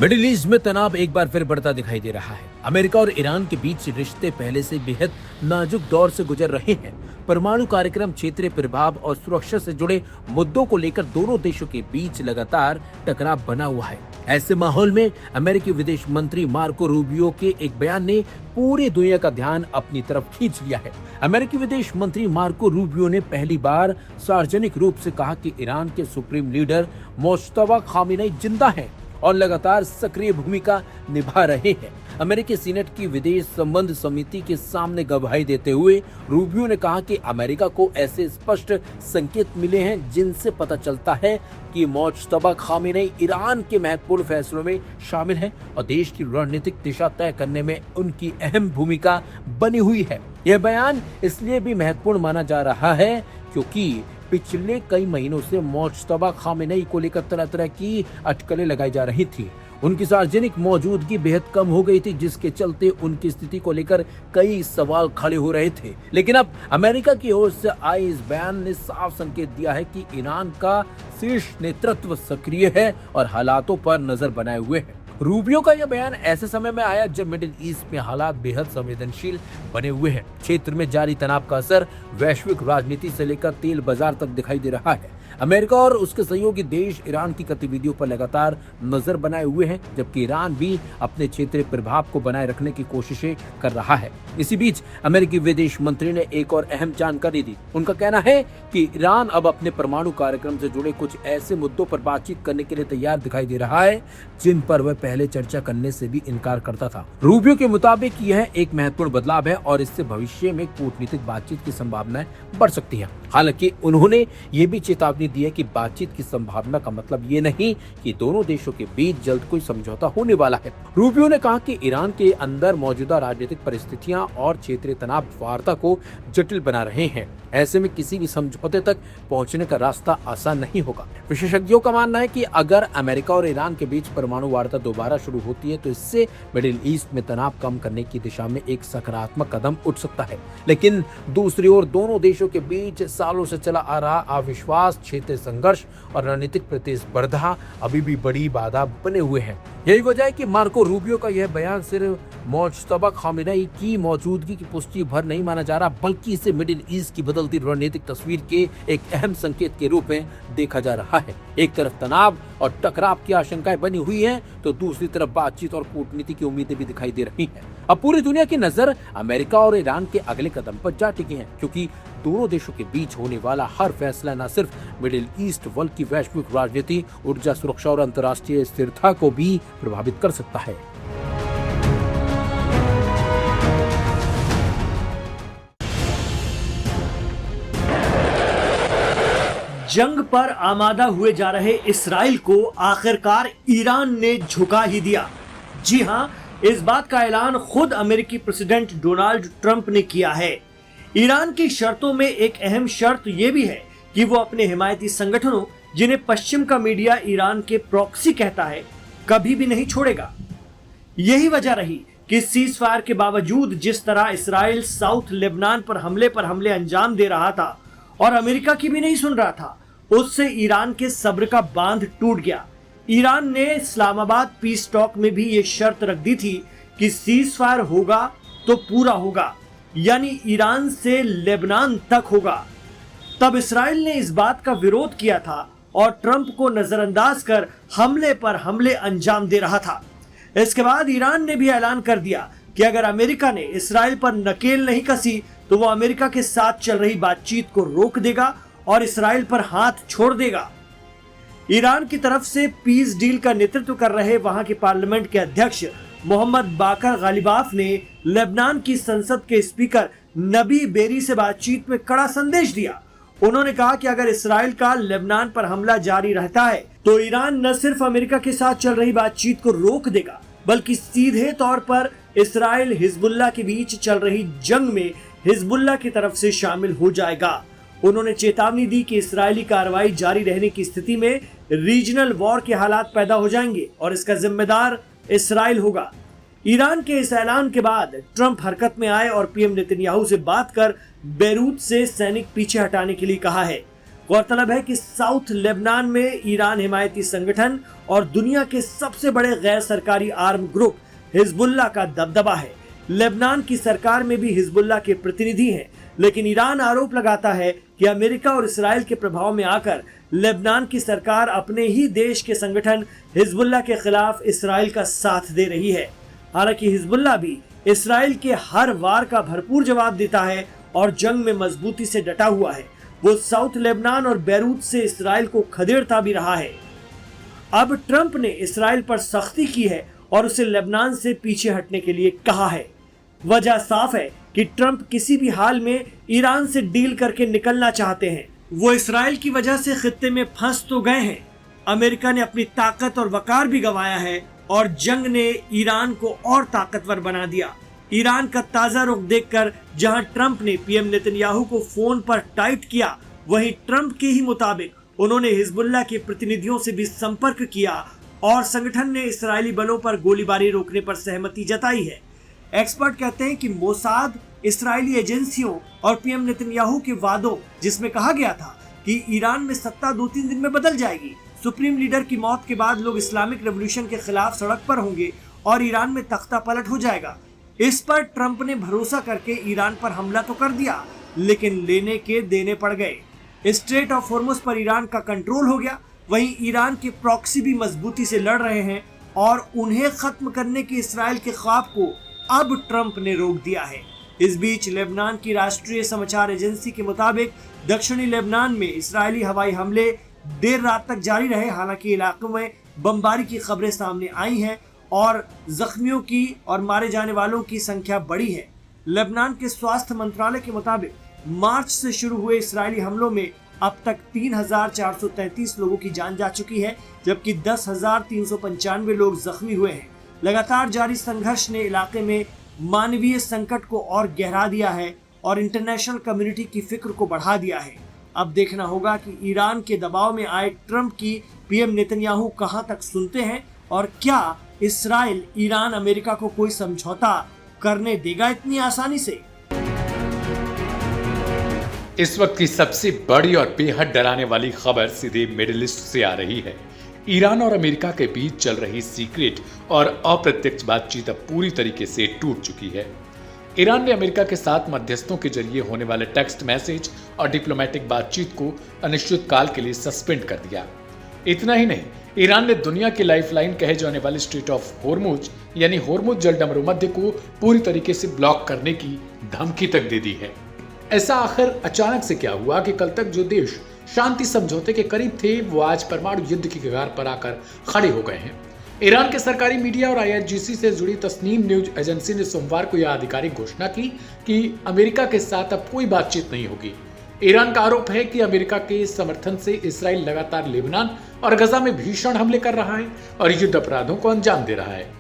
Middle east में तनाव एक बार फिर बढ़ता दिखाई दे रहा है। अमेरिका और ईरान के बीच रिश्ते पहले से बेहद नाजुक दौर से गुजर रहे हैं। परमाणु कार्यक्रम, क्षेत्रीय प्रभाव और सुरक्षा से जुड़े मुद्दों को लेकर दोनों देशों के बीच लगातार टकराव बना हुआ है। ऐसे माहौल में अमेरिकी विदेश मंत्री मार्को रूबियो के एक बयान ने पूरी दुनिया का ध्यान अपनी तरफ खींच लिया है। अमेरिकी विदेश मंत्री मार्को रूबियो ने पहली बार सार्वजनिक रूप से कहा कि ईरान के सुप्रीम लीडर मुश्तबा खामेनी जिंदा हैं और लगातार सक्रिय भूमिका निभा रहे हैं। अमेरिकी सीनेट की विदेश संबंध समिति के सामने गवाही देते हुए रूबियो ने कहा कि अमेरिका को ऐसे स्पष्ट संकेत मिले हैं जिनसे पता चलता है कि मुश्तबा खामेनी ईरान के महत्वपूर्ण फैसलों में शामिल हैं और देश की रणनीतिक दिशा तय करने में उनकी अहम भूमिका बनी हुई है। यह बयान इसलिए भी महत्वपूर्ण माना जा रहा है क्योंकि पिछले कई महीनों से मुश्तबा खामेनी को लेकर तरह तरह की अटकलें लगाई जा रही थी। उनकी सार्वजनिक मौजूदगी बेहद कम हो गई थी, जिसके चलते उनकी स्थिति को लेकर कई सवाल खड़े हो रहे थे। लेकिन अब अमेरिका की ओर से आए इस बयान ने साफ संकेत दिया है कि ईरान का शीर्ष नेतृत्व सक्रिय है और हालातों पर नजर बनाए हुए है। रूबियो का यह बयान ऐसे समय में आया जब मिडिल ईस्ट में हालात बेहद संवेदनशील बने हुए हैं। क्षेत्र में जारी तनाव का असर वैश्विक राजनीति से लेकर तेल बाजार तक दिखाई दे रहा है। अमेरिका और उसके सहयोगी देश ईरान की गतिविधियों पर लगातार नजर बनाए हुए हैं, जबकि ईरान भी अपने क्षेत्रीय प्रभाव को बनाए रखने की कोशिशें कर रहा है। इसी बीच अमेरिकी विदेश मंत्री ने एक और अहम जानकारी दी। उनका कहना है कि ईरान अब अपने परमाणु कार्यक्रम से जुड़े कुछ ऐसे मुद्दों पर बातचीत करने के लिए तैयार दिखाई दे रहा है जिन पर वह पहले चर्चा करने से भी इनकार करता था। रूबियो के मुताबिक यह एक महत्वपूर्ण बदलाव है और इससे भविष्य में कूटनीतिक बातचीत की संभावनाएं बढ़ सकती है। हालांकि उन्होंने ये भी चेतावनी दी है कि बातचीत की संभावना का मतलब ये नहीं कि दोनों देशों के बीच जल्द कोई समझौता होने वाला है। रूबियो ने कहा कि ईरान के अंदर मौजूदा राजनीतिक परिस्थितियां और क्षेत्रीय तनाव वार्ता को जटिल बना रहे हैं। ऐसे में किसी भी समझौते तक पहुंचने का रास्ता आसान नहीं होगा। विशेषज्ञों का मानना है कि अगर अमेरिका और ईरान के बीच परमाणु वार्ता दोबारा शुरू होती है तो इससे मिडिल ईस्ट में तनाव कम करने की दिशा में एक सकारात्मक कदम उठ सकता है। लेकिन दूसरी ओर दोनों देशों के बीच सालों से चला आ रहा अविश्वास, क्षेत्रीय संघर्ष और रणनीतिक प्रतिस्पर्धा अभी भी बड़ी बाधा बने हुए हैं। यही वजह है कि मार्को रूबियो का यह बयान सिर्फ मुश्तबा खामेनी की मौजूदगी की पुष्टि भर नहीं माना जा रहा, बल्कि इसे मिडिल ईस्ट की बदलती रणनीतिक तस्वीर के एक अहम संकेत के रूप में देखा जा रहा है। एक तरफ तनाव और टकराव की आशंकाएं बनी हुई हैं, तो दूसरी तरफ बातचीत और कूटनीति की उम्मीदें भी दिखाई दे रही हैं। अब पूरी दुनिया की नजर अमेरिका और ईरान के अगले कदम पर जा टिकी है, क्योंकि दोनों देशों के बीच होने वाला हर फैसला न सिर्फ मिडिल ईस्ट बल्कि वैश्विक राजनीति, ऊर्जा सुरक्षा और अंतर्राष्ट्रीय स्थिरता को भी प्रभावित कर सकता है। जंग पर आमादा हुए जा रहे इसराइल को आखिरकार ईरान ने झुका ही दिया। जी हां, इस बात का ऐलान खुद अमेरिकी प्रेसिडेंट डोनाल्ड ट्रंप ने किया है। ईरान की शर्तों में एक अहम शर्त यह भी है कि वो अपने हिमायती संगठनों, जिन्हें पश्चिम का मीडिया ईरान के प्रॉक्सी कहता है, कभी भी नहीं छोड़ेगा। यही वजह रही कि सीज फायर के बावजूद जिस तरह इसराइल साउथ लेबनान पर हमले अंजाम दे रहा था और अमेरिका की भी नहीं सुन रहा था, उससे ईरान के सब्र का बांध टूट गया। ईरान ने इस्लामाबाद पीस टॉक में भी ये शर्त रख दी थी कि सीज फायर होगा तो पूरा होगा, यानी ईरान से लेबनान तक होगा। तब इसराइल ने इस बात का विरोध किया था और ट्रंप को नजरअंदाज कर हमले पर हमले अंजाम दे रहा था। इसके बाद ईरान ने भी ऐलान कर दिया कि अगर अमेरिका ने इसराइल पर नकेल नहीं कसी तो वो अमेरिका के साथ चल रही बातचीत को रोक देगा और इसराइल पर हाथ छोड़ देगा। ईरान की तरफ से पीस डील का नेतृत्व कर रहे वहां के पार्लियामेंट के अध्यक्ष मोहम्मद बाकर गालिबाफ ने लेबनान की संसद के स्पीकर नबी बेरी से बातचीत में कड़ा संदेश दिया। उन्होंने कहा कि अगर इसराइल का लेबनान पर हमला जारी रहता है तो ईरान न सिर्फ अमेरिका के साथ चल रही बातचीत को रोक देगा, बल्कि सीधे तौर पर इसराइल हिजबुल्लाह के बीच चल रही जंग में हिजबुल्लाह की तरफ से शामिल हो जाएगा। उन्होंने चेतावनी दी कि इस्राएली कार्रवाई जारी रहने की स्थिति में रीजनल वॉर के हालात पैदा हो जाएंगे और इसका जिम्मेदार इसराइल होगा। ईरान के इस ऐलान के बाद ट्रंप हरकत में आए और पीएम नेतन्याहू से बात कर बेरूत से सैनिक पीछे हटाने के लिए कहा है। गौरतलब है कि साउथ लेबनान में ईरान हिमायती संगठन और दुनिया के सबसे बड़े गैर सरकारी आर्म ग्रुप हिजबुल्लाह का दबदबा है। लेबनान की सरकार में भी हिजबुल्लाह के प्रतिनिधि हैं, लेकिन ईरान आरोप लगाता है कि अमेरिका और इसराइल के प्रभाव में आकर लेबनान की सरकार अपने ही देश के संगठन हिजबुल्लाह के खिलाफ इसराइल का साथ दे रही है। हालांकि हिजबुल्लाह भी इसराइल के हर वार का भरपूर जवाब देता है और जंग में मजबूती से डटा हुआ है। वो साउथ लेबनान और बेरूत से इसराइल को खदेड़ता भी रहा है। अब ट्रंप ने इसराइल पर सख्ती की है और उसे लेबनान से पीछे हटने के लिए कहा है। वजह साफ है कि ट्रंप किसी भी हाल में ईरान से डील करके निकलना चाहते हैं। वो इसराइल की वजह से खित्ते में फंस तो गए हैं। अमेरिका ने अपनी ताकत और वकार भी गंवाया है और जंग ने ईरान को और ताकतवर बना दिया। ईरान का ताजा रुख देखकर जहां ट्रंप ने पीएम नेतन्याहू को फोन पर टाइट किया, वहीं ट्रंप के ही मुताबिक उन्होंने हिजबुल्लाह के प्रतिनिधियों से भी संपर्क किया और संगठन ने इस्राएली बलों पर गोलीबारी रोकने पर सहमति जताई है। एक्सपर्ट कहते हैं कि मोसाद, इस्राएली एजेंसियों और पीएम नेतन्याहू के वादों, जिसमें कहा गया था कि ईरान में सत्ता 2-3 दिन में बदल जाएगी, सुप्रीम लीडर की मौत के बाद लोग इस्लामिक रेवोल्यूशन के खिलाफ सड़क पर होंगे और ईरान में तख्ता पलट हो जाएगा, इस पर ट्रंप ने भरोसा करके ईरान पर हमला तो कर दिया, लेकिन लेने के देने पड़ गए। स्ट्रेट ऑफ हॉर्मुज पर ईरान का कंट्रोल हो गया। वहीं ईरान के प्रॉक्सी भी मजबूती से लड़ रहे हैं और उन्हें खत्म करने के इसराइल के ख्वाब को अब ट्रंप ने रोक दिया है। इस बीच लेबनान की राष्ट्रीय समाचार एजेंसी के मुताबिक दक्षिणी लेबनान में इस्राएली हवाई हमले देर रात तक जारी रहे। हालांकि इलाकों में बमबारी की खबरें सामने आई हैं और जख्मियों की और मारे जाने वालों की संख्या बढ़ी है। लेबनान के स्वास्थ्य मंत्रालय के मुताबिक मार्च से शुरू हुए इस्राएली हमलों में अब तक 3,433 लोगों की जान जा चुकी है, जबकि 10,395 लोग जख्मी हुए हैं। लगातार जारी संघर्ष ने इलाके में मानवीय संकट को और गहरा दिया है और इंटरनेशनल कम्युनिटी की फिक्र को बढ़ा दिया है। अब देखना होगा कि ईरान के दबाव में आए ट्रंप की पीएम नेतन्याहू कहां तक सुनते हैं और क्या इसराइल ईरान अमेरिका को कोई समझौता करने देगा इतनी आसानी से। इस वक्त की सबसे बड़ी और बेहद डराने वाली खबर सीधे मिडिल ईस्ट से आ रही है। ईरान और अमेरिका के बीच चल रही सीक्रेट और अप्रत्यक्ष बातचीत अब पूरी तरीके से टूट चुकी है। ईरान ने अमेरिका के साथ मध्यस्थों के जरिए होने वाले टेक्स्ट मैसेज और डिप्लोमेटिक बातचीत को अनिश्चित काल के लिए सस्पेंड कर दिया। इतना ही नहीं, ईरान ने दुनिया की लाइफलाइन कहे जाने वाले स्ट्रेट ऑफ हॉर्मुज यानी हॉर्मुज जलडमरू मध्य को पूरी तरीके से ब्लॉक करने की धमकी तक दे दी है। ऐसा आखिर अचानक से क्या हुआ कि कल तक जो देश शांति समझौते के करीब थे, वो आज परमाणु युद्ध की कगार पर आकर खड़े हो गए हैं। ईरान के सरकारी मीडिया और IRGC से जुड़ी तस्नीम न्यूज एजेंसी ने सोमवार को यह आधिकारिक घोषणा की कि अमेरिका के साथ अब कोई बातचीत नहीं होगी। ईरान का आरोप है कि अमेरिका के समर्थन से इसराइल लगातार लेबनान और गजा में भीषण हमले कर रहा है और युद्ध अपराधों को अंजाम दे रहा है।